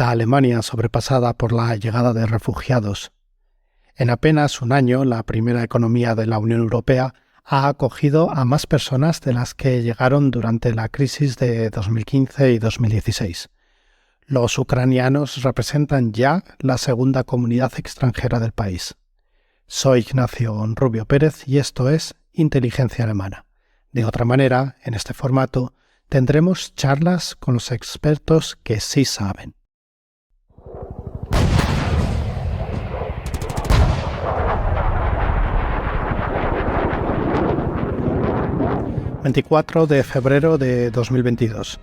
está Alemania sobrepasada por la llegada de refugiados. En apenas un año, la primera economía de la Unión Europea ha acogido a más personas de las que llegaron durante la crisis de 2015 y 2016. Los ucranianos representan ya la segunda comunidad extranjera del país. Soy Ignacio Rubio Pérez y esto es Inteligencia Alemana. De otra manera, en este formato, tendremos charlas con los expertos que sí saben. ...24 de febrero de 2022...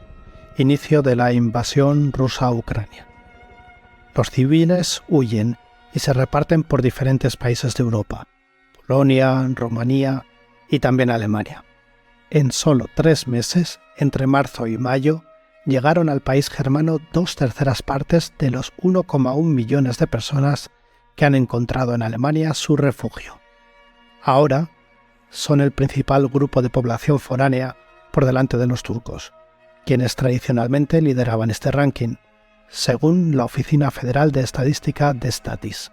inicio de la invasión rusa a Ucrania. Los civiles huyen y se reparten por diferentes países de Europa, Polonia, Rumanía y también Alemania. En solo 3 meses, entre marzo y mayo, llegaron al país germano 2/3 partes de los 1,1 millones de personas que han encontrado en Alemania su refugio. Ahora son el principal grupo de población foránea por delante de los turcos, quienes tradicionalmente lideraban este ranking, según la Oficina Federal de Estadística de Statis.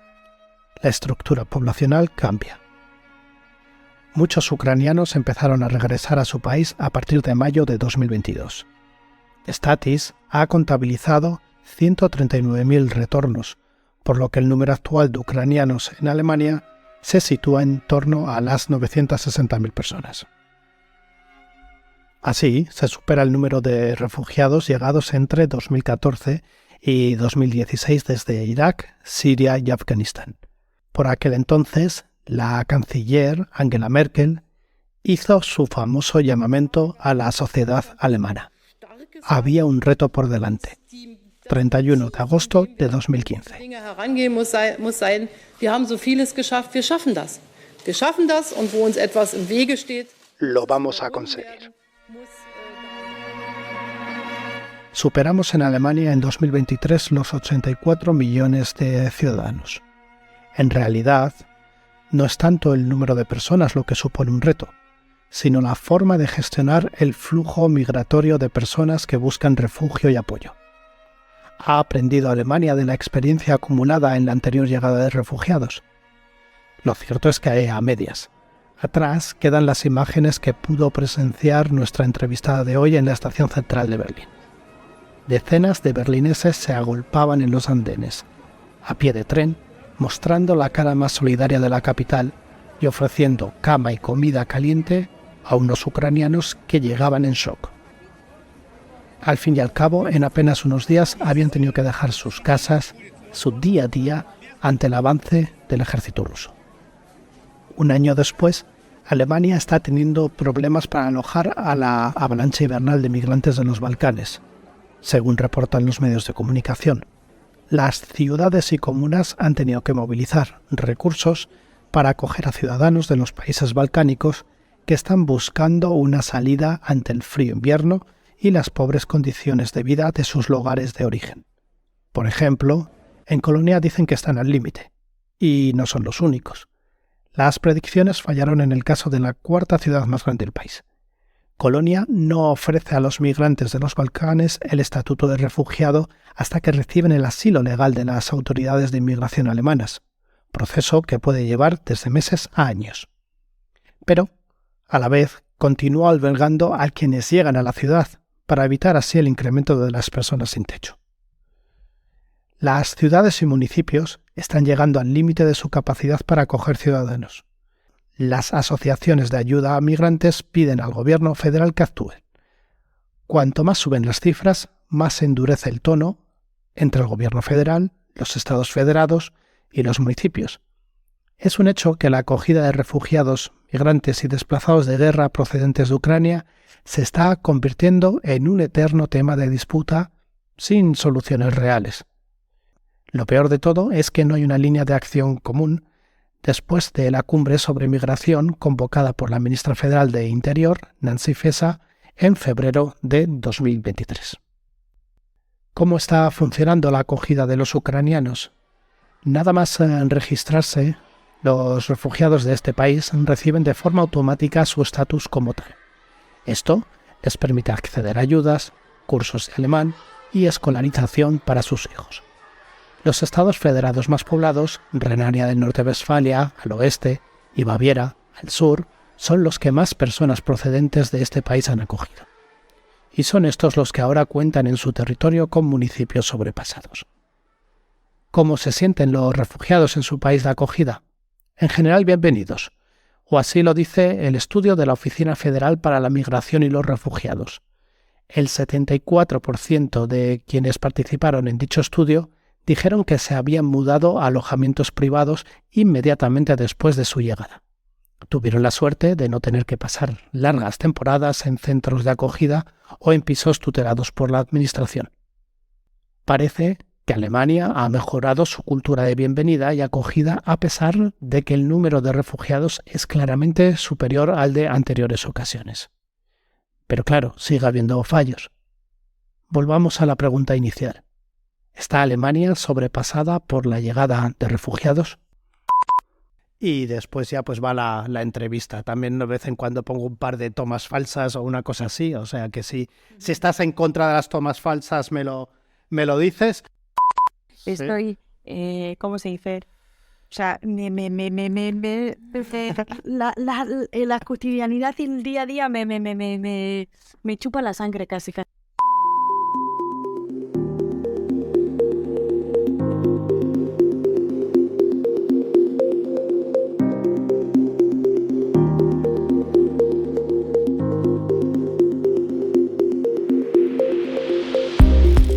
La estructura poblacional cambia. Muchos ucranianos empezaron a regresar a su país a partir de mayo de 2022. Statis ha contabilizado 139.000 retornos, por lo que el número actual de ucranianos en Alemania se sitúa en torno a las 960.000 personas. Así, se supera el número de refugiados llegados entre 2014 y 2016 desde Irak, Siria y Afganistán. Por aquel entonces, la canciller Angela Merkel hizo su famoso llamamiento a la sociedad alemana. Había un reto por delante. 31 de agosto de 2015. Lo vamos a conseguir. Superamos en Alemania en 2023 los 84 millones de ciudadanos. En realidad, no es tanto el número de personas lo que supone un reto, sino la forma de gestionar el flujo migratorio de personas que buscan refugio y apoyo. ¿Ha aprendido Alemania de la experiencia acumulada en la anterior llegada de refugiados? Lo cierto es que a medias. Atrás quedan las imágenes que pudo presenciar nuestra entrevistada de hoy en la estación central de Berlín. Decenas de berlineses se agolpaban en los andenes, a pie de tren, mostrando la cara más solidaria de la capital y ofreciendo cama y comida caliente a unos ucranianos que llegaban en shock. Al fin y al cabo, en apenas unos días habían tenido que dejar sus casas, su día a día, ante el avance del ejército ruso. Un año después, Alemania está teniendo problemas para alojar a la avalancha invernal de migrantes de los Balcanes. Según reportan los medios de comunicación, las ciudades y comunas han tenido que movilizar recursos para acoger a ciudadanos de los países balcánicos que están buscando una salida ante el frío invierno y las pobres condiciones de vida de sus lugares de origen. Por ejemplo, en Colonia dicen que están al límite, y no son los únicos. Las predicciones fallaron en el caso de la 4ª ciudad más grande del país. Colonia no ofrece a los migrantes de los Balcanes el estatuto de refugiado hasta que reciben el asilo legal de las autoridades de inmigración alemanas, proceso que puede llevar desde meses a años. Pero, a la vez, continúa albergando a quienes llegan a la ciudad, para evitar así el incremento de las personas sin techo. Las ciudades y municipios están llegando al límite de su capacidad para acoger ciudadanos. Las asociaciones de ayuda a migrantes piden al gobierno federal que actúe. Cuanto más suben las cifras, más se endurece el tono entre el gobierno federal, los estados federados y los municipios. Es un hecho que la acogida de refugiados, migrantes y desplazados de guerra procedentes de Ucrania se está convirtiendo en un eterno tema de disputa sin soluciones reales. Lo peor de todo es que no hay una línea de acción común después de la cumbre sobre migración convocada por la ministra federal de Interior, Nancy Faeser, en febrero de 2023. ¿Cómo está funcionando la acogida de los ucranianos? Nada más registrarse, los refugiados de este país reciben de forma automática su estatus como tal. Esto les permite acceder a ayudas, cursos de alemán y escolarización para sus hijos. Los estados federados más poblados, Renania del Norte-Westfalia al oeste y Baviera al sur, son los que más personas procedentes de este país han acogido. Y son estos los que ahora cuentan en su territorio con municipios sobrepasados. ¿Cómo se sienten los refugiados en su país de acogida? En general, bienvenidos. O así lo dice el estudio de la Oficina Federal para la Migración y los Refugiados. El 74% de quienes participaron en dicho estudio dijeron que se habían mudado a alojamientos privados inmediatamente después de su llegada. Tuvieron la suerte de no tener que pasar largas temporadas en centros de acogida o en pisos tutelados por la administración. Parece que Alemania ha mejorado su cultura de bienvenida y acogida a pesar de que el número de refugiados es claramente superior al de anteriores ocasiones. Pero claro, sigue habiendo fallos. Volvamos a la pregunta inicial. ¿Está Alemania sobrepasada por la llegada de refugiados? Y después ya pues va la entrevista. También de vez en cuando pongo un par de tomas falsas o una cosa así. O sea que si estás en contra de las tomas falsas me lo dices. Estoy, ¿cómo se dice? O sea, la cotidianidad y el día a día me chupa la sangre casi.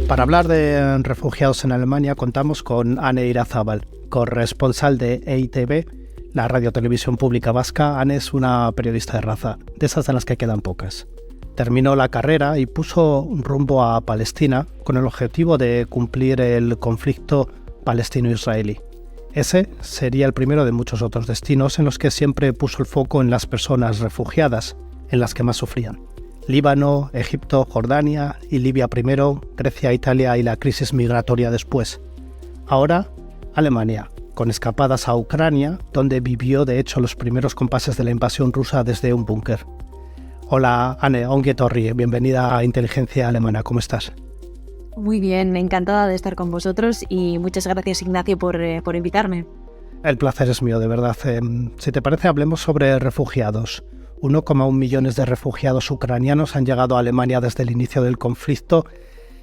Para hablar de refugiados en Alemania contamos con Ane Irazábal, corresponsal de EITB, la radiotelevisión pública vasca. Ane es una periodista de raza, de esas de las que quedan pocas. Terminó la carrera y puso rumbo a Palestina con el objetivo de cumplir el conflicto palestino-israelí. Ese sería el primero de muchos otros destinos en los que siempre puso el foco en las personas refugiadas, en las que más sufrían. Líbano, Egipto, Jordania y Libia primero, Grecia, Italia y la crisis migratoria después. Ahora, Alemania, con escapadas a Ucrania, donde vivió de hecho los primeros compases de la invasión rusa desde un búnker. Hola, Ane, ongi etorri, bienvenida a Inteligencia Alemana, ¿cómo estás? Muy bien, encantada de estar con vosotros y muchas gracias, Ignacio, por invitarme. El placer es mío, de verdad. Si te parece, hablemos sobre refugiados. 1,1 millones de refugiados ucranianos han llegado a Alemania desde el inicio del conflicto.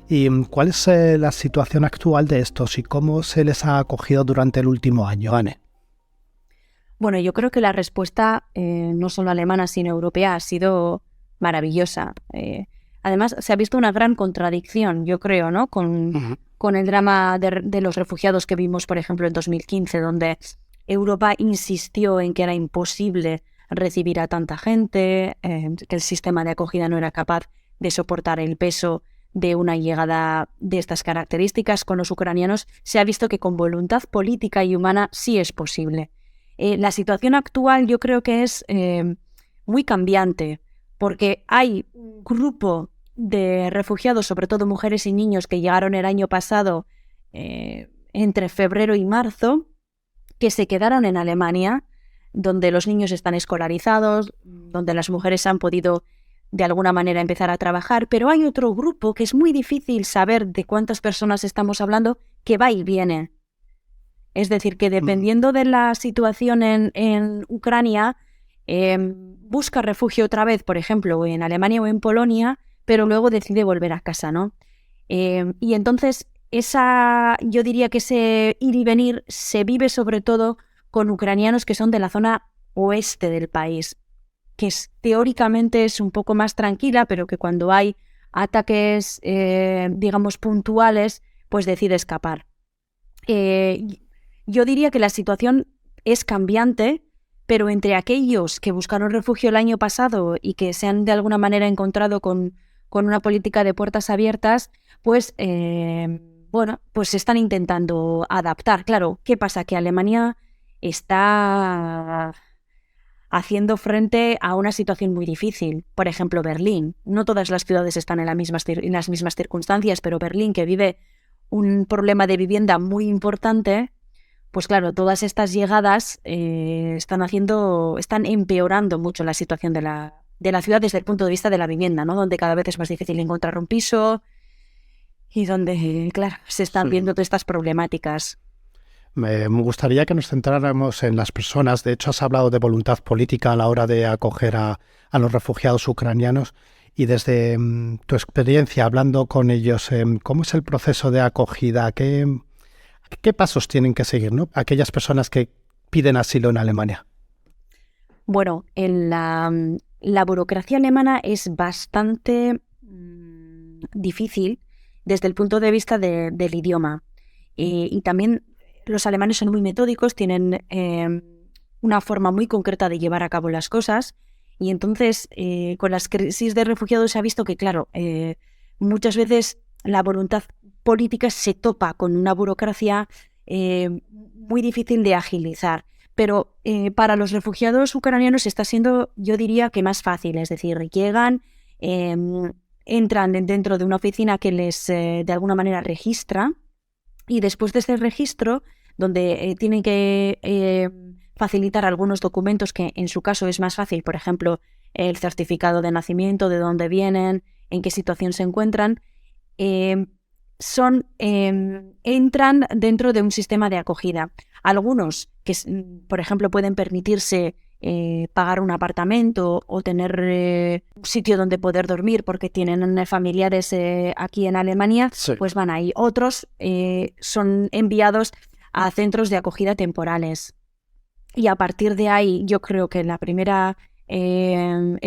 ¿Y cuál es la situación actual de estos y cómo se les ha acogido durante el último año, Ane? Bueno, yo creo que la respuesta, no solo alemana, sino europea, ha sido maravillosa. Además, se ha visto una gran contradicción, yo creo, ¿no? Con el drama de los refugiados que vimos, por ejemplo, en 2015, donde Europa insistió en que era imposible recibir a tanta gente, que el sistema de acogida no era capaz de soportar el peso de una llegada de estas características. Con los ucranianos se ha visto que con voluntad política y humana sí es posible. La situación actual yo creo que es muy cambiante, porque hay un grupo de refugiados, sobre todo mujeres y niños, que llegaron el año pasado entre febrero y marzo, que se quedaron en Alemania, donde los niños están escolarizados, donde las mujeres han podido de alguna manera empezar a trabajar, pero hay otro grupo que es muy difícil saber de cuántas personas estamos hablando, que va y viene. Es decir, que dependiendo de la situación en Ucrania, busca refugio otra vez, por ejemplo, en Alemania o en Polonia, pero luego decide volver a casa, ¿no? Y entonces, yo diría que ese ir y venir se vive sobre todo con ucranianos que son de la zona oeste del país, que teóricamente es un poco más tranquila, pero que cuando hay ataques, digamos, puntuales, pues decide escapar. Yo diría que la situación es cambiante, pero entre aquellos que buscaron refugio el año pasado y que se han de alguna manera encontrado con una política de puertas abiertas, pues, pues se están intentando adaptar. Claro, ¿qué pasa? Que Alemania está haciendo frente a una situación muy difícil. Por ejemplo, Berlín. No todas las ciudades están en las mismas circunstancias, pero Berlín, que vive un problema de vivienda muy importante, pues claro, todas estas llegadas están empeorando mucho la situación de la ciudad desde el punto de vista de la vivienda, ¿no? Donde cada vez es más difícil encontrar un piso. y donde, claro, se están viendo todas estas problemáticas. Me gustaría que nos centráramos en las personas. De hecho, has hablado de voluntad política a la hora de acoger a los refugiados ucranianos. Y desde tu experiencia hablando con ellos, ¿cómo es el proceso de acogida? ¿Qué pasos tienen que seguir, ¿no? Aquellas personas que piden asilo en Alemania. Bueno, en la burocracia alemana es bastante difícil desde el punto de vista del idioma. Y también los alemanes son muy metódicos, tienen una forma muy concreta de llevar a cabo las cosas. Y entonces, con las crisis de refugiados se ha visto que, claro, muchas veces la voluntad política se topa con una burocracia muy difícil de agilizar. Pero para los refugiados ucranianos está siendo, yo diría que más fácil. Es decir, llegan, entran dentro de una oficina que les, de alguna manera, registra. Y después de este registro, donde tienen que facilitar algunos documentos que en su caso es más fácil, por ejemplo, el certificado de nacimiento, de dónde vienen, en qué situación se encuentran, entran dentro de un sistema de acogida. Algunos que, por ejemplo, pueden permitirse pagar un apartamento o tener un sitio donde poder dormir porque tienen familiares aquí en Alemania, sí, pues van ahí. Otros son enviados a centros de acogida temporales. Y a partir de ahí, yo creo que el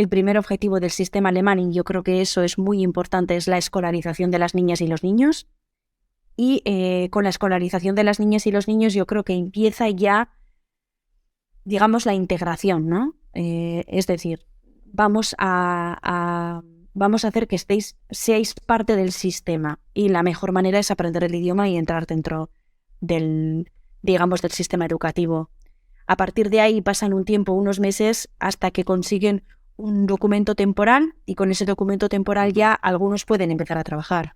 primer objetivo del sistema alemán, y yo creo que eso es muy importante, es la escolarización de las niñas y los niños. Y con la escolarización de las niñas y los niños yo creo que empieza ya, digamos, la integración, ¿no? Es decir, vamos a hacer que seáis parte del sistema, y la mejor manera es aprender el idioma y entrar dentro del sistema educativo. A partir de ahí pasan un tiempo, unos meses, hasta que consiguen un documento temporal, y con ese documento temporal ya algunos pueden empezar a trabajar.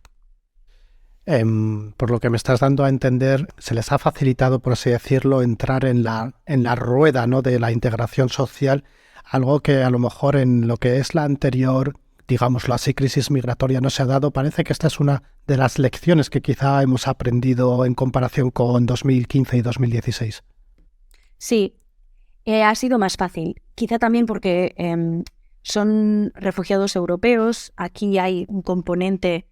Por lo que me estás dando a entender, se les ha facilitado, por así decirlo, entrar en la rueda, ¿no?, de la integración social, algo que a lo mejor en lo que es la anterior, digámoslo así, crisis migratoria no se ha dado. Parece que esta es una de las lecciones que quizá hemos aprendido en comparación con 2015 y 2016. Sí, ha sido más fácil. Quizá también porque son refugiados europeos. Aquí hay un componente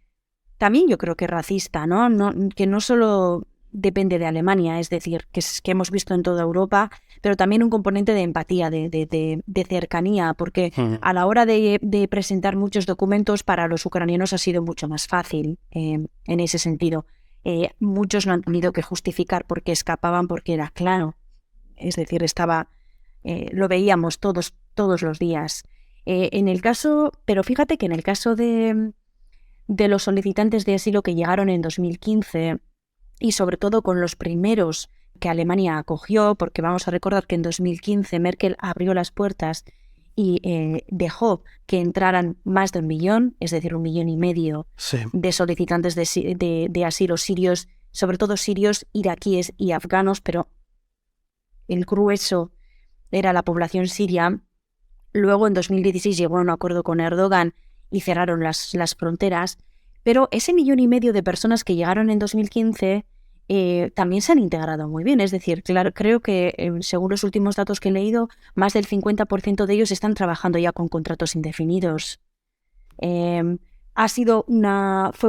también, yo creo que racista, ¿no? Que no solo depende de Alemania, es decir, que hemos visto en toda Europa, pero también un componente de empatía, de cercanía, porque a la hora de presentar muchos documentos para los ucranianos ha sido mucho más fácil en ese sentido. Muchos no han tenido que justificar por qué escapaban, porque era claro. Es decir, lo veíamos todos los días. Pero fíjate que en el caso de los solicitantes de asilo que llegaron en 2015, y sobre todo con los primeros que Alemania acogió, porque vamos a recordar que en 2015 Merkel abrió las puertas y dejó que entraran más de 1 millón, es decir, 1,5 millones sí, de solicitantes de asilo sirios, sobre todo sirios, iraquíes y afganos, pero el grueso era la población siria. Luego en 2016 llegó a un acuerdo con Erdogan y cerraron las fronteras, pero ese 1,5 millones de personas que llegaron en 2015 también se han integrado muy bien. Es decir, claro, creo que según los últimos datos que he leído, más del 50% de ellos están trabajando ya con contratos indefinidos. Fue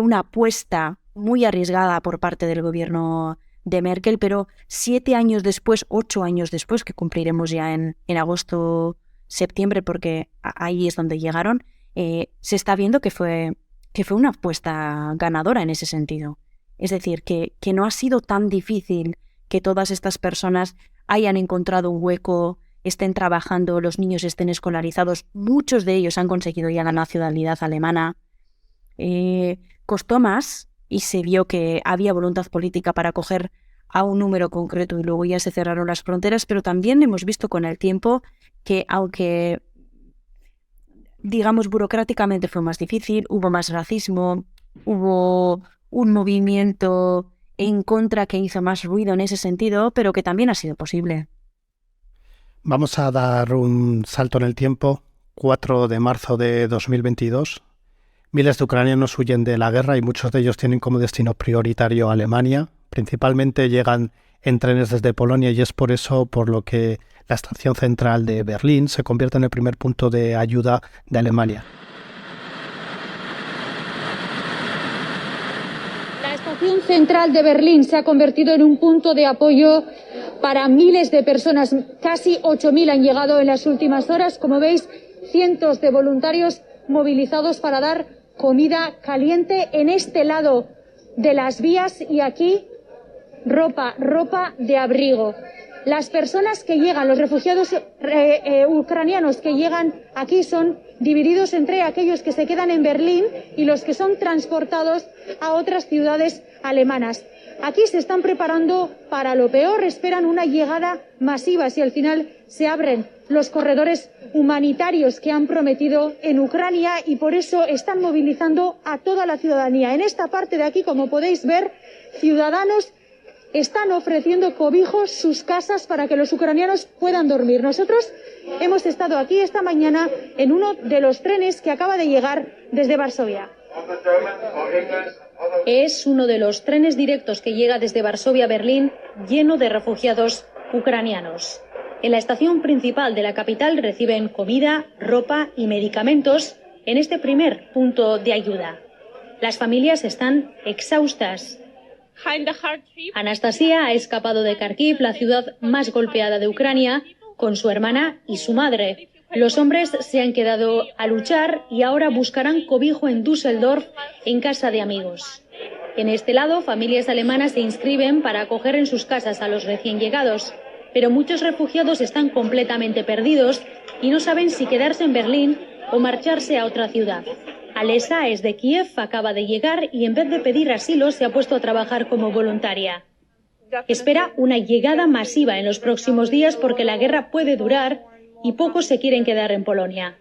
una apuesta muy arriesgada por parte del gobierno de Merkel, pero 7 años después, 8 años después, que cumpliremos ya en agosto, septiembre, porque ahí es donde llegaron, se está viendo que fue una apuesta ganadora en ese sentido. Es decir, que no ha sido tan difícil que todas estas personas hayan encontrado un hueco, estén trabajando, los niños estén escolarizados. Muchos de ellos han conseguido ya la nacionalidad alemana. Costó más y se vio que había voluntad política para acoger a un número concreto y luego ya se cerraron las fronteras, pero también hemos visto con el tiempo que aunque, digamos, burocráticamente fue más difícil, hubo más racismo, hubo un movimiento en contra que hizo más ruido en ese sentido, pero que también ha sido posible. Vamos a dar un salto en el tiempo, 4 de marzo de 2022. Miles de ucranianos huyen de la guerra y muchos de ellos tienen como destino prioritario Alemania. Principalmente llegan en trenes desde Polonia y es por eso por lo que la estación central de Berlín se convierte en el primer punto de ayuda de Alemania. La estación central de Berlín se ha convertido en un punto de apoyo para miles de personas. Casi 8.000 han llegado en las últimas horas. Como veis, cientos de voluntarios movilizados para dar comida caliente en este lado de las vías y aquí ropa de abrigo. Las personas que llegan, los refugiados ucranianos que llegan aquí son divididos entre aquellos que se quedan en Berlín y los que son transportados a otras ciudades alemanas. Aquí se están preparando para lo peor, esperan una llegada masiva si al final se abren los corredores humanitarios que han prometido en Ucrania y por eso están movilizando a toda la ciudadanía. En esta parte de aquí, como podéis ver, ciudadanos están ofreciendo cobijos, sus casas, para que los ucranianos puedan dormir. Nosotros hemos estado aquí esta mañana en uno de los trenes que acaba de llegar desde Varsovia. Es uno de los trenes directos que llega desde Varsovia a Berlín, lleno de refugiados ucranianos. En la estación principal de la capital reciben comida, ropa y medicamentos en este primer punto de ayuda. Las familias están exhaustas. Anastasia ha escapado de Kharkiv, la ciudad más golpeada de Ucrania, con su hermana y su madre. Los hombres se han quedado a luchar y ahora buscarán cobijo en Düsseldorf, en casa de amigos. En este lado, familias alemanas se inscriben para acoger en sus casas a los recién llegados, pero muchos refugiados están completamente perdidos y no saben si quedarse en Berlín o marcharse a otra ciudad. Alesa es de Kiev, acaba de llegar y en vez de pedir asilo se ha puesto a trabajar como voluntaria. Espera una llegada masiva en los próximos días porque la guerra puede durar y pocos se quieren quedar en Polonia.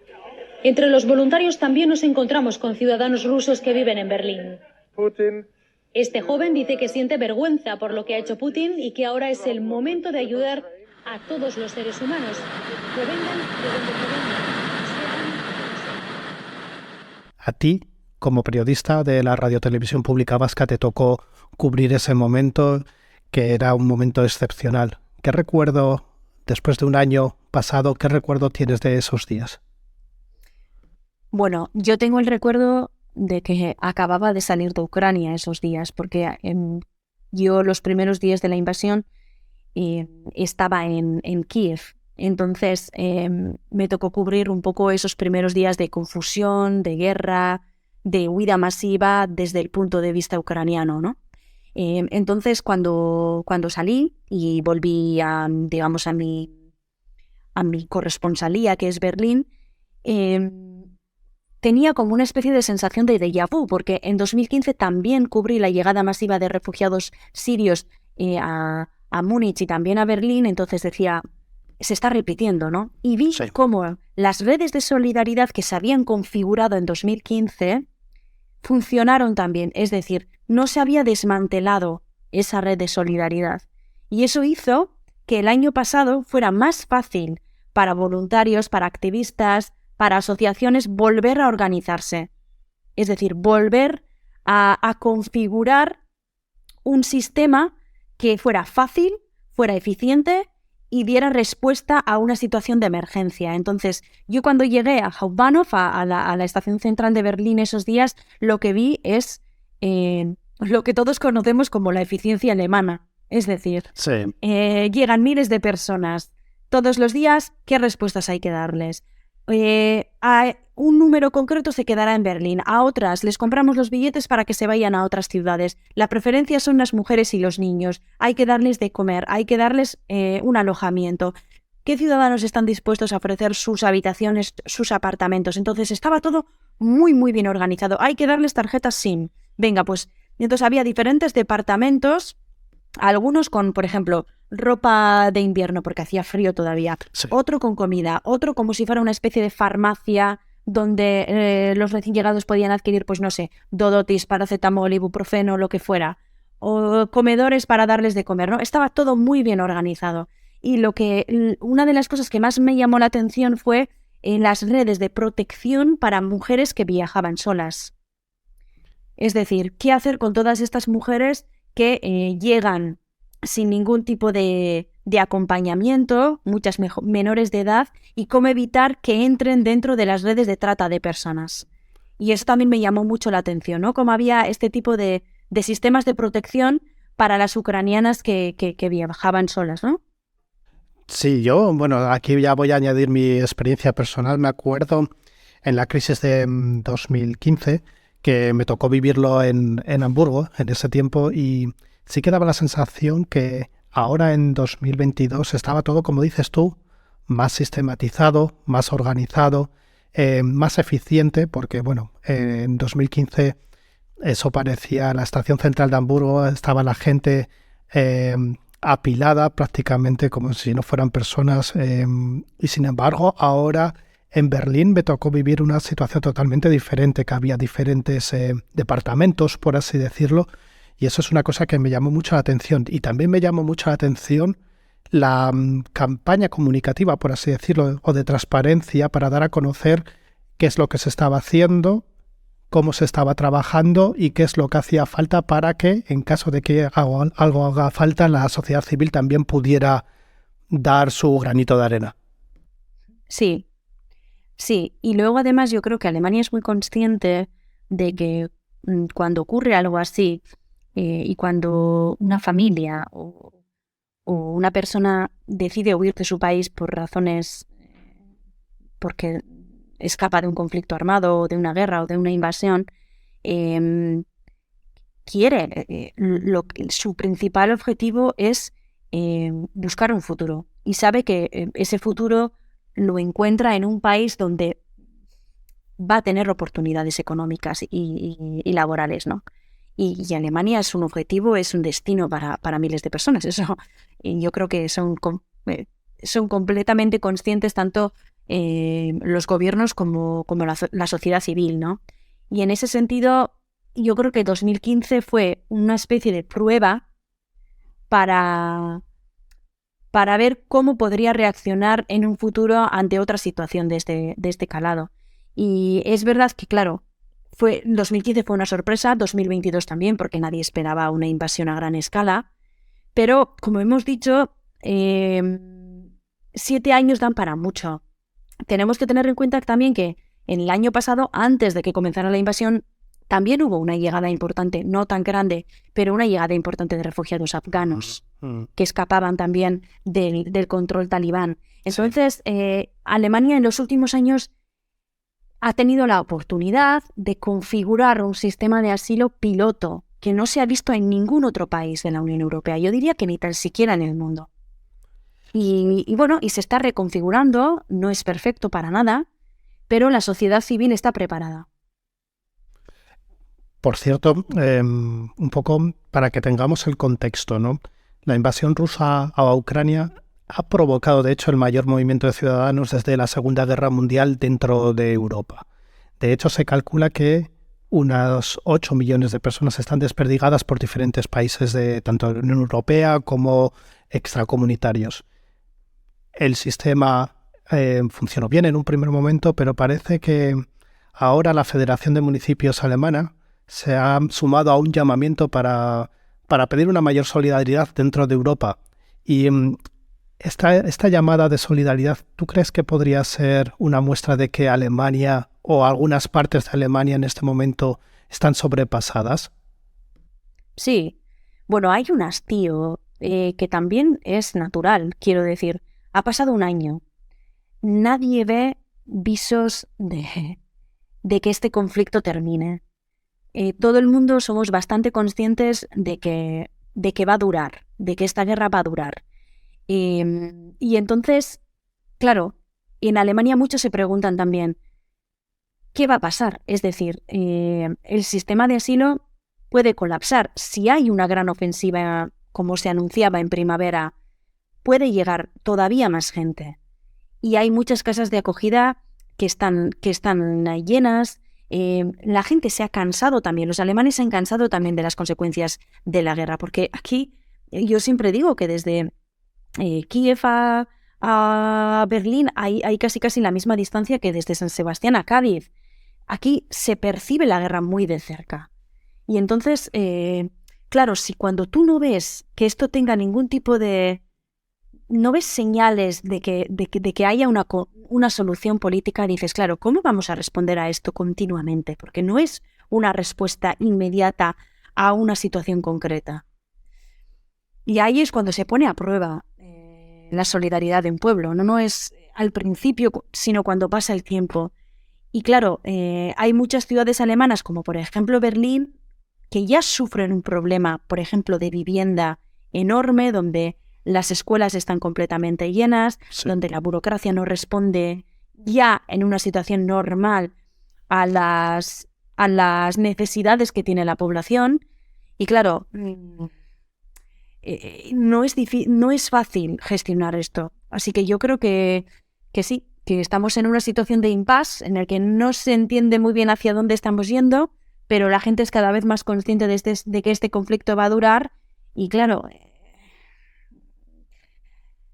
Entre los voluntarios también nos encontramos con ciudadanos rusos que viven en Berlín. Este joven dice que siente vergüenza por lo que ha hecho Putin y que ahora es el momento de ayudar a todos los seres humanos, provengan de donde provengan. A ti, como periodista de la Radiotelevisión Pública Vasca, te tocó cubrir ese momento, que era un momento excepcional. ¿Qué recuerdo, después de un año pasado, qué recuerdo tienes de esos días? Bueno, yo tengo el recuerdo de que acababa de salir de Ucrania esos días, porque yo los primeros días de la invasión estaba en Kiev. Entonces me tocó cubrir un poco esos primeros días de confusión, de guerra, de huida masiva desde el punto de vista ucraniano, ¿no? Entonces cuando salí y volví a mi corresponsalía, que es Berlín, tenía como una especie de sensación de déjà vu, porque en 2015 también cubrí la llegada masiva de refugiados sirios a Múnich y también a Berlín, entonces decía, se está repitiendo, ¿no? Y vi cómo las redes de solidaridad que se habían configurado en 2015 funcionaron también, es decir, no se había desmantelado esa red de solidaridad. Y eso hizo que el año pasado fuera más fácil para voluntarios, para activistas, para asociaciones volver a organizarse. Es decir, volver a configurar un sistema que fuera fácil, fuera eficiente y diera respuesta a una situación de emergencia. Entonces, yo cuando llegué a Hauptbahnhof, a la estación central de Berlín esos días, lo que vi es lo que todos conocemos como la eficiencia alemana. Es decir, llegan miles de personas todos los días, ¿qué respuestas hay que darles? A un número concreto se quedará en Berlín, a otras les compramos los billetes para que se vayan a otras ciudades. La preferencia son las mujeres y los niños. Hay que darles de comer, hay que darles un alojamiento. ¿Qué ciudadanos están dispuestos a ofrecer sus habitaciones, sus apartamentos? Entonces estaba todo muy, muy bien organizado. Hay que darles tarjetas SIM. Venga, pues entonces había diferentes departamentos, algunos con, por ejemplo, ropa de invierno porque hacía frío todavía, otro con comida, otro como si fuera una especie de farmacia donde los recién llegados podían adquirir, pues no sé, Dodotis, paracetamol, ibuprofeno, lo que fuera, o comedores para darles de comer, ¿no? Estaba todo muy bien organizado. Y una de las cosas que más me llamó la atención fue las redes de protección para mujeres que viajaban solas. Es decir, ¿qué hacer con todas estas mujeres que llegan sin ningún tipo de acompañamiento, muchas menores de edad, y cómo evitar que entren dentro de las redes de trata de personas? Y eso también me llamó mucho la atención, ¿no? Cómo había este tipo de sistemas de protección para las ucranianas que viajaban solas, ¿no? Sí, aquí ya voy a añadir mi experiencia personal. Me acuerdo en la crisis de 2015, que me tocó vivirlo en Hamburgo en ese tiempo, y sí que daba la sensación que ahora en 2022 estaba todo, como dices tú, más sistematizado, más organizado, más eficiente, porque en 2015 eso parecía la estación central de Hamburgo, estaba la gente apilada prácticamente como si no fueran personas, y sin embargo ahora en Berlín me tocó vivir una situación totalmente diferente, que había diferentes departamentos, por así decirlo, y eso es una cosa que me llamó mucho la atención. Y también me llamó mucho la atención la campaña comunicativa, por así decirlo, o de transparencia para dar a conocer qué es lo que se estaba haciendo, cómo se estaba trabajando y qué es lo que hacía falta para que, en caso de que algo haga falta, la sociedad civil también pudiera dar su granito de arena. Sí, y luego además yo creo que Alemania es muy consciente de que cuando ocurre algo así, y cuando una familia o una persona decide huir de su país por razones, porque escapa de un conflicto armado o de una guerra o de una invasión, su principal objetivo es buscar un futuro, y sabe que ese futuro lo encuentra en un país donde va a tener oportunidades económicas y laborales, ¿no? Y Alemania es un objetivo, es un destino para miles de personas. Eso, y yo creo que son completamente conscientes tanto los gobiernos como la sociedad civil, ¿no? Y en ese sentido, yo creo que 2015 fue una especie de prueba para ver cómo podría reaccionar en un futuro ante otra situación de este calado. Y es verdad que, claro, 2015 fue una sorpresa, 2022 también, porque nadie esperaba una invasión a gran escala, pero, como hemos dicho, 7 años dan para mucho. Tenemos que tener en cuenta también que en el año pasado, antes de que comenzara la invasión, también hubo una llegada importante, no tan grande, pero una llegada importante de refugiados afganos que escapaban también del control talibán. Entonces, Alemania en los últimos años ha tenido la oportunidad de configurar un sistema de asilo piloto que no se ha visto en ningún otro país de la Unión Europea. Yo diría que ni tan siquiera en el mundo. Y se está reconfigurando, no es perfecto para nada, pero la sociedad civil está preparada. Por cierto, un poco para que tengamos el contexto, ¿no? La invasión rusa a Ucrania ha provocado, de hecho, el mayor movimiento de ciudadanos desde la Segunda Guerra Mundial dentro de Europa. De hecho, se calcula que unas 8 millones de personas están desperdigadas por diferentes países de tanto la Unión Europea como extracomunitarios. El sistema funcionó bien en un primer momento, pero parece que ahora la Federación de Municipios alemana se ha sumado a un llamamiento para pedir una mayor solidaridad dentro de Europa. Y esta llamada de solidaridad, ¿tú crees que podría ser una muestra de que Alemania o algunas partes de Alemania en este momento están sobrepasadas? Sí. Bueno, hay un hastío que también es natural, quiero decir. Ha pasado un año. Nadie ve visos de que este conflicto termine. Todo el mundo somos bastante conscientes de que va a durar, de que esta guerra va a durar. Y entonces, claro, en Alemania muchos se preguntan también, ¿qué va a pasar? Es decir, el sistema de asilo puede colapsar. Si hay una gran ofensiva, como se anunciaba en primavera, puede llegar todavía más gente. Y hay muchas casas de acogida que están llenas. La gente se ha cansado también, los alemanes se han cansado también de las consecuencias de la guerra, porque aquí yo siempre digo que desde Kiev a Berlín hay casi la misma distancia que desde San Sebastián a Cádiz. Aquí se percibe la guerra muy de cerca. Y entonces, claro, si cuando tú no ves que esto tenga ningún tipo de... no ves señales de que haya una solución política, dices, claro, ¿cómo vamos a responder a esto continuamente? Porque no es una respuesta inmediata a una situación concreta. Y ahí es cuando se pone a prueba la solidaridad de un pueblo. No es al principio, sino cuando pasa el tiempo. Y claro, hay muchas ciudades alemanas, como por ejemplo Berlín, que ya sufren un problema, por ejemplo, de vivienda enorme, donde las escuelas están completamente llenas, donde la burocracia no responde ya en una situación normal a las necesidades que tiene la población. Y claro, no es fácil gestionar esto. Así que yo creo que sí, que estamos en una situación de impasse en el que no se entiende muy bien hacia dónde estamos yendo, pero la gente es cada vez más consciente de que este conflicto va a durar y claro,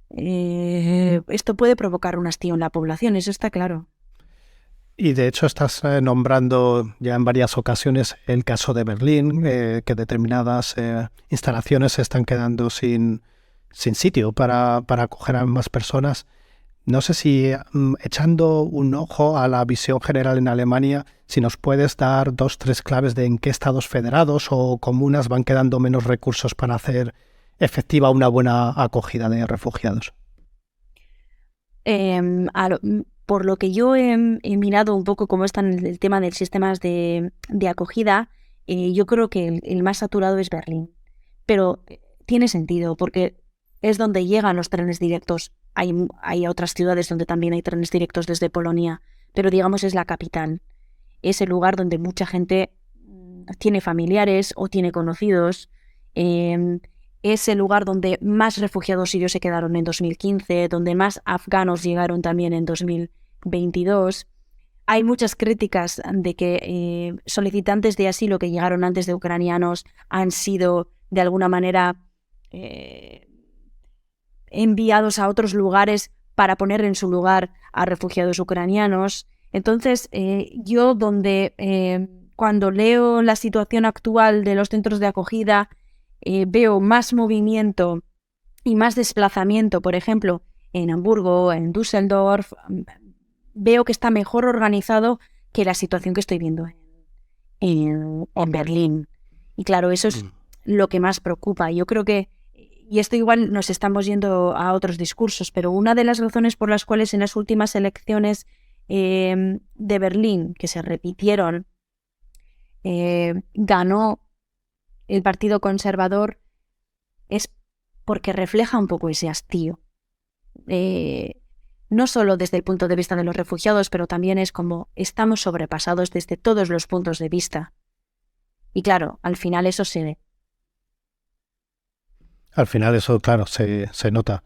esto puede provocar un hastío en la población, eso está claro. Y de hecho estás nombrando ya en varias ocasiones el caso de Berlín, que determinadas instalaciones se están quedando sin sitio para acoger a más personas. No sé si echando un ojo a la visión general en Alemania, si nos puedes dar 2-3 claves de en qué estados federados o comunas van quedando menos recursos para hacer efectiva una buena acogida de refugiados. Por lo que yo he mirado un poco cómo está el tema de sistemas de acogida, yo creo que el más saturado es Berlín. Pero tiene sentido, porque es donde llegan los trenes directos. Hay otras ciudades donde también hay trenes directos desde Polonia, pero digamos es la capital. Es el lugar donde mucha gente tiene familiares o tiene conocidos. Es el lugar donde más refugiados sirios se quedaron en 2015, donde más afganos llegaron también en 2022. Hay muchas críticas de que solicitantes de asilo que llegaron antes de ucranianos han sido de alguna manera enviados a otros lugares para poner en su lugar a refugiados ucranianos. Entonces, yo cuando leo la situación actual de los centros de acogida, veo más movimiento y más desplazamiento, por ejemplo, en Hamburgo, en Düsseldorf. Veo que está mejor organizado que la situación que estoy viendo en Berlín. Y claro, eso es lo que más preocupa. Yo creo que, y esto igual nos estamos yendo a otros discursos, pero una de las razones por las cuales en las últimas elecciones de Berlín, que se repitieron, ganó el Partido Conservador, es porque refleja un poco ese hastío. No solo desde el punto de vista de los refugiados, pero también es como estamos sobrepasados desde todos los puntos de vista. Y claro, al final eso se ve. Al final eso, claro, se nota.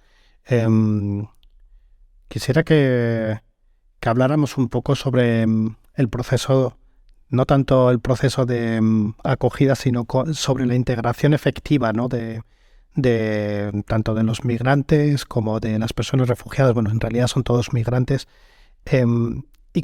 Quisiera que habláramos un poco sobre el proceso, no tanto el proceso de acogida, sino sobre la integración efectiva, ¿no? de tanto de los migrantes como de las personas refugiadas. Bueno, en realidad son todos migrantes. Y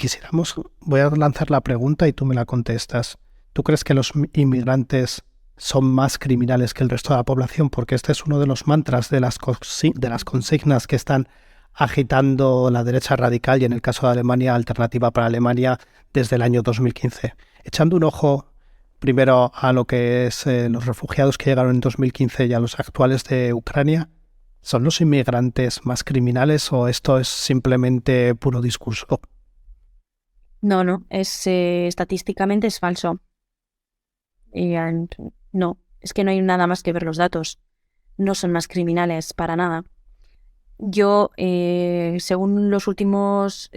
voy a lanzar la pregunta y tú me la contestas. ¿Tú crees que los inmigrantes son más criminales que el resto de la población? Porque este es uno de los mantras de las consignas que están agitando la derecha radical y en el caso de Alemania, Alternativa para Alemania, desde el año 2015. Echando un ojo primero a lo que es los refugiados que llegaron en 2015 y a los actuales de Ucrania, ¿son los inmigrantes más criminales o esto es simplemente puro discurso? No, estadísticamente es falso. No, es que no hay nada más que ver los datos. No son más criminales para nada. Yo, según los últimos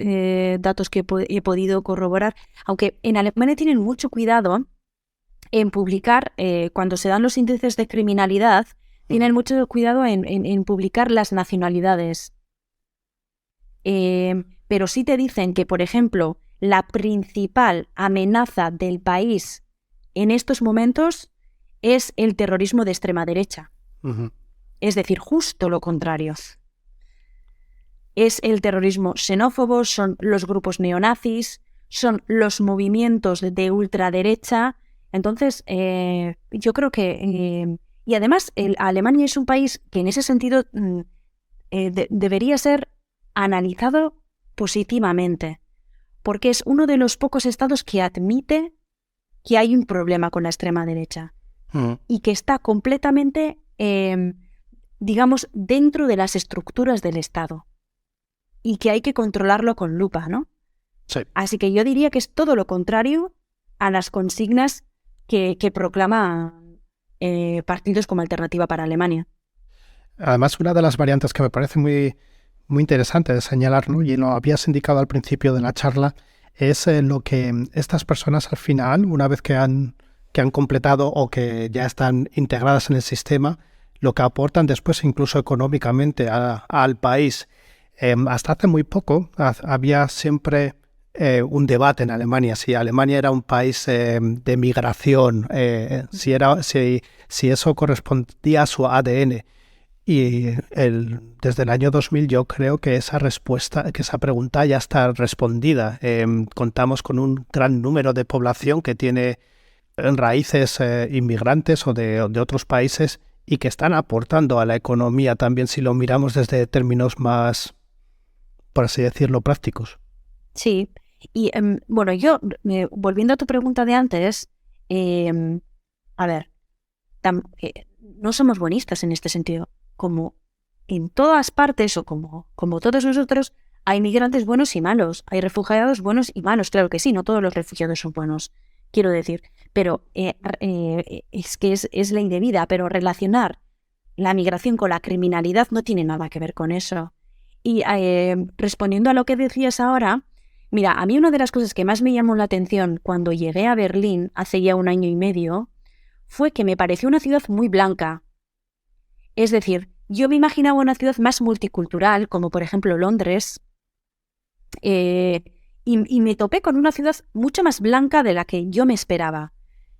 datos que he podido corroborar, aunque en Alemania tienen mucho cuidado en publicar, cuando se dan los índices de criminalidad, tienen mucho cuidado en publicar las nacionalidades. Pero sí te dicen que, por ejemplo, la principal amenaza del país en estos momentos es el terrorismo de extrema derecha. Uh-huh. Es decir, justo lo contrario. Es el terrorismo xenófobo, son los grupos neonazis, son los movimientos de ultraderecha Entonces, yo creo que... y además, Alemania es un país que en ese sentido debería ser analizado positivamente, porque es uno de los pocos estados que admite que hay un problema con la extrema derecha y que está completamente, digamos, dentro de las estructuras del Estado y que hay que controlarlo con lupa, ¿no? Sí. Así que yo diría que es todo lo contrario a las consignas que proclama partidos como Alternativa para Alemania. Además, una de las variantes que me parece muy, muy interesante de señalar, ¿no? Y lo habías indicado al principio de la charla, es lo que estas personas al final, una vez que han completado o que ya están integradas en el sistema, lo que aportan después incluso económicamente al país. Hasta hace muy poco había siempre un debate en Alemania, si Alemania era un país de migración, si eso correspondía a su ADN. Y desde el año 2000 yo creo que esa pregunta ya está respondida. Contamos con un gran número de población que tiene raíces inmigrantes o de otros países y que están aportando a la economía también si lo miramos desde términos más, por así decirlo, prácticos. Sí, y bueno, yo, volviendo a tu pregunta de antes, a ver, no somos buenistas en este sentido. Como en todas partes o como todos nosotros, hay migrantes buenos y malos, hay refugiados buenos y malos, claro que sí, no todos los refugiados son buenos, quiero decir, pero es que es ley de vida, pero relacionar la migración con la criminalidad no tiene nada que ver con eso. Y respondiendo a lo que decías ahora, mira, a mí una de las cosas que más me llamó la atención cuando llegué a Berlín hace ya 1 año y medio fue que me pareció una ciudad muy blanca. Es decir, yo me imaginaba una ciudad más multicultural, como por ejemplo Londres, y me topé con una ciudad mucho más blanca de la que yo me esperaba.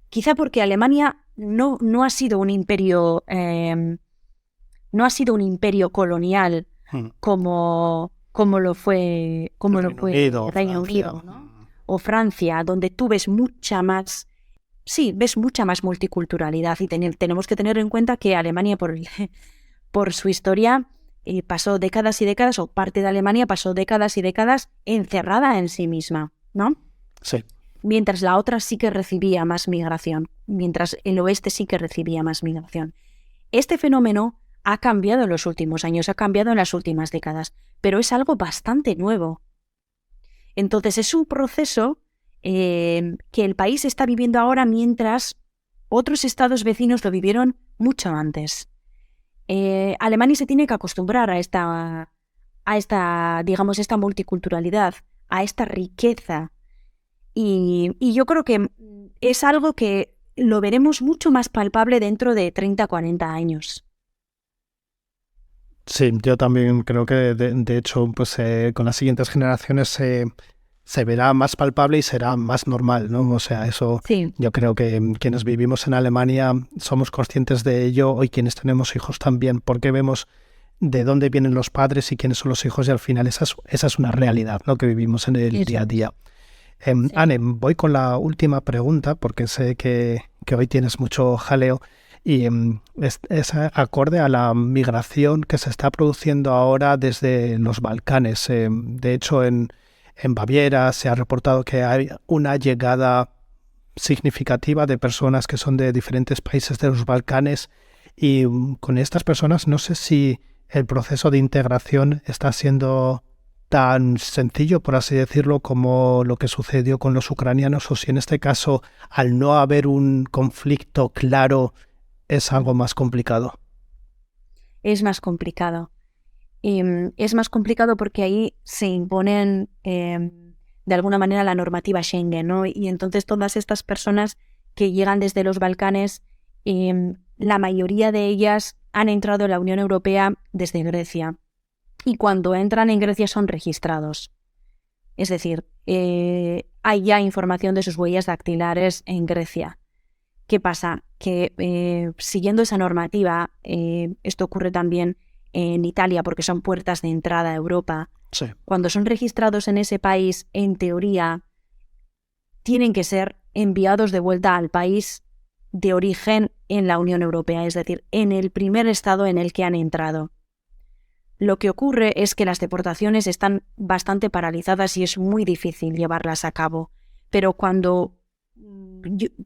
Quizá porque Alemania no ha sido un imperio, no ha sido un imperio colonial como lo fue Reino Unido, ¿no? O Francia, donde tú ves mucha más multiculturalidad y tenemos que tener en cuenta que Alemania, por su historia, pasó décadas y décadas, o parte de Alemania pasó décadas y décadas encerrada en sí misma, ¿no? Sí. Mientras la otra sí que recibía más migración, mientras el oeste sí que recibía más migración. Este fenómeno ha cambiado en los últimos años, ha cambiado en las últimas décadas, pero es algo bastante nuevo. Entonces es un proceso que el país está viviendo ahora mientras otros estados vecinos lo vivieron mucho antes. Alemania se tiene que acostumbrar a esta multiculturalidad, a esta riqueza. Y yo creo que es algo que lo veremos mucho más palpable dentro de 30, 40 años. Sí, yo también creo que de hecho pues con las siguientes generaciones se verá más palpable y será más normal, ¿no? O sea, eso sí. Yo creo que quienes vivimos en Alemania somos conscientes de ello y quienes tenemos hijos también, porque vemos de dónde vienen los padres y quiénes son los hijos y al final esa es una realidad, ¿no? Que vivimos en el día a día. Sí. Anne, voy con la última pregunta porque sé que hoy tienes mucho jaleo y es acorde a la migración que se está produciendo ahora desde los Balcanes. De hecho, en Baviera se ha reportado que hay una llegada significativa de personas que son de diferentes países de los Balcanes y con estas personas no sé si el proceso de integración está siendo tan sencillo, por así decirlo, como lo que sucedió con los ucranianos o si en este caso, al no haber un conflicto claro, es algo más complicado. Es más complicado. Es más complicado porque ahí se imponen de alguna manera la normativa Schengen, ¿no? Y entonces todas estas personas que llegan desde los Balcanes, la mayoría de ellas han entrado en la Unión Europea desde Grecia y cuando entran en Grecia son registrados. Es decir, hay ya información de sus huellas dactilares en Grecia. ¿Qué pasa? Que siguiendo esa normativa, esto ocurre también en Italia porque son puertas de entrada a Europa. Sí. Cuando son registrados en ese país, en teoría, tienen que ser enviados de vuelta al país de origen en la Unión Europea, es decir, en el primer estado en el que han entrado. Lo que ocurre es que las deportaciones están bastante paralizadas y es muy difícil llevarlas a cabo. Pero cuando,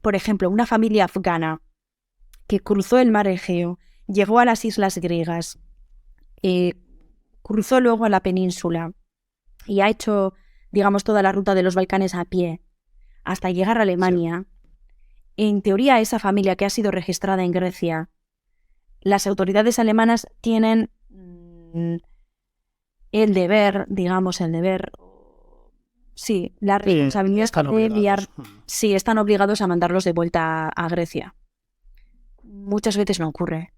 por ejemplo, una familia afgana que cruzó el mar Egeo, llegó a las islas griegas, cruzó luego a la península y ha hecho, digamos, toda la ruta de los Balcanes a pie hasta llegar a Alemania, en teoría esa familia que ha sido registrada en Grecia, las autoridades alemanas tienen el deber, la responsabilidad de enviar, están obligados a mandarlos de vuelta a Grecia. Muchas veces no ocurre.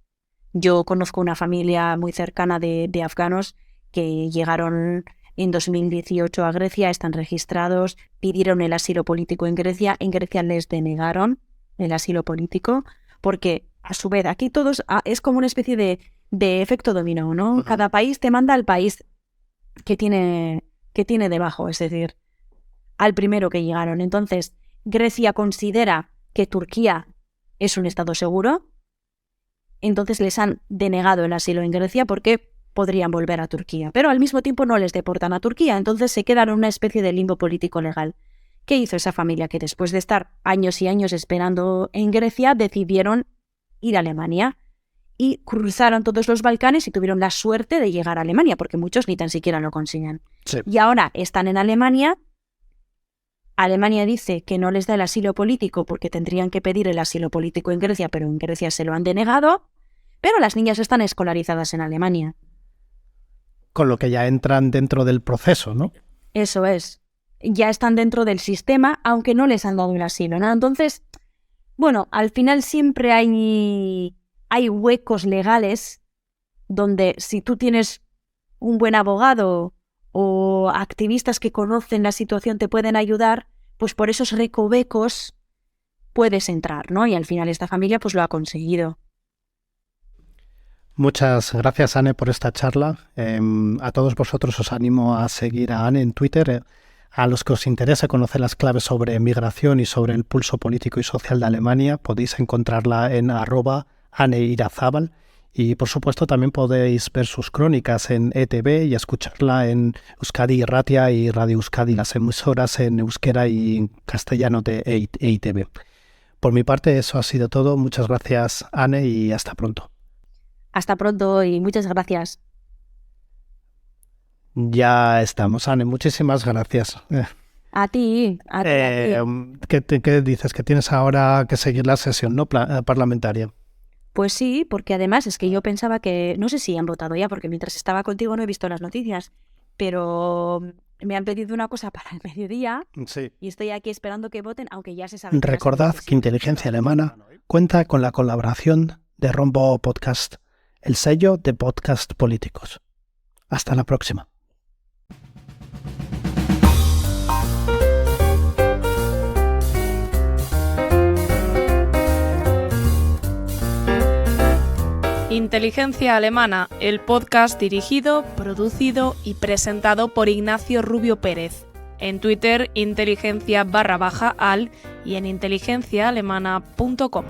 Yo conozco una familia muy cercana de afganos que llegaron en 2018 a Grecia, están registrados, pidieron el asilo político en Grecia les denegaron el asilo político, porque a su vez aquí todos es como una especie de efecto dominó, ¿no? Cada país te manda al país que tiene debajo, es decir, al primero que llegaron. Entonces, Grecia considera que Turquía es un estado seguro, entonces les han denegado el asilo en Grecia porque podrían volver a Turquía, pero al mismo tiempo no les deportan a Turquía, entonces se quedan en una especie de limbo político legal. ¿Qué hizo esa familia? Que después de estar años y años esperando en Grecia, decidieron ir a Alemania y cruzaron todos los Balcanes y tuvieron la suerte de llegar a Alemania, porque muchos ni tan siquiera lo consiguen. Sí. Y ahora están en Alemania. Alemania dice que no les da el asilo político porque tendrían que pedir el asilo político en Grecia, pero en Grecia se lo han denegado, pero las niñas están escolarizadas en Alemania. Con lo que ya entran dentro del proceso, ¿no? Eso es. Ya están dentro del sistema, aunque no les han dado el asilo, ¿no? Entonces, bueno, al final siempre hay huecos legales donde si tú tienes un buen abogado o activistas que conocen la situación te pueden ayudar, pues por esos recovecos puedes entrar, ¿no? Y al final esta familia pues lo ha conseguido. Muchas gracias, Anne, por esta charla. A todos vosotros os animo a seguir a Anne en Twitter. A los que os interese conocer las claves sobre migración y sobre el pulso político y social de Alemania, podéis encontrarla en @AnneIrazábal. Y, por supuesto, también podéis ver sus crónicas en ETV y escucharla en Euskadi Irratia y Radio Euskadi, las emisoras en euskera y en castellano de EITV. Por mi parte, eso ha sido todo. Muchas gracias, Anne, y hasta pronto. Hasta pronto y muchas gracias. Ya estamos, Anne. Muchísimas gracias. A ti. ¿Qué dices? Que tienes ahora que seguir la sesión, ¿no? Parlamentaria. Pues sí, porque además es que yo pensaba que... No sé si han votado ya, porque mientras estaba contigo no he visto las noticias, pero me han pedido una cosa para el mediodía y estoy aquí esperando que voten, aunque ya se sabe. Recordad que Inteligencia Alemana cuenta con la colaboración de Rombo Podcast, el sello de podcast políticos. Hasta la próxima. Inteligencia Alemana, el podcast dirigido, producido y presentado por Ignacio Rubio Pérez. En Twitter, inteligencia_al y en inteligenciaalemana.com.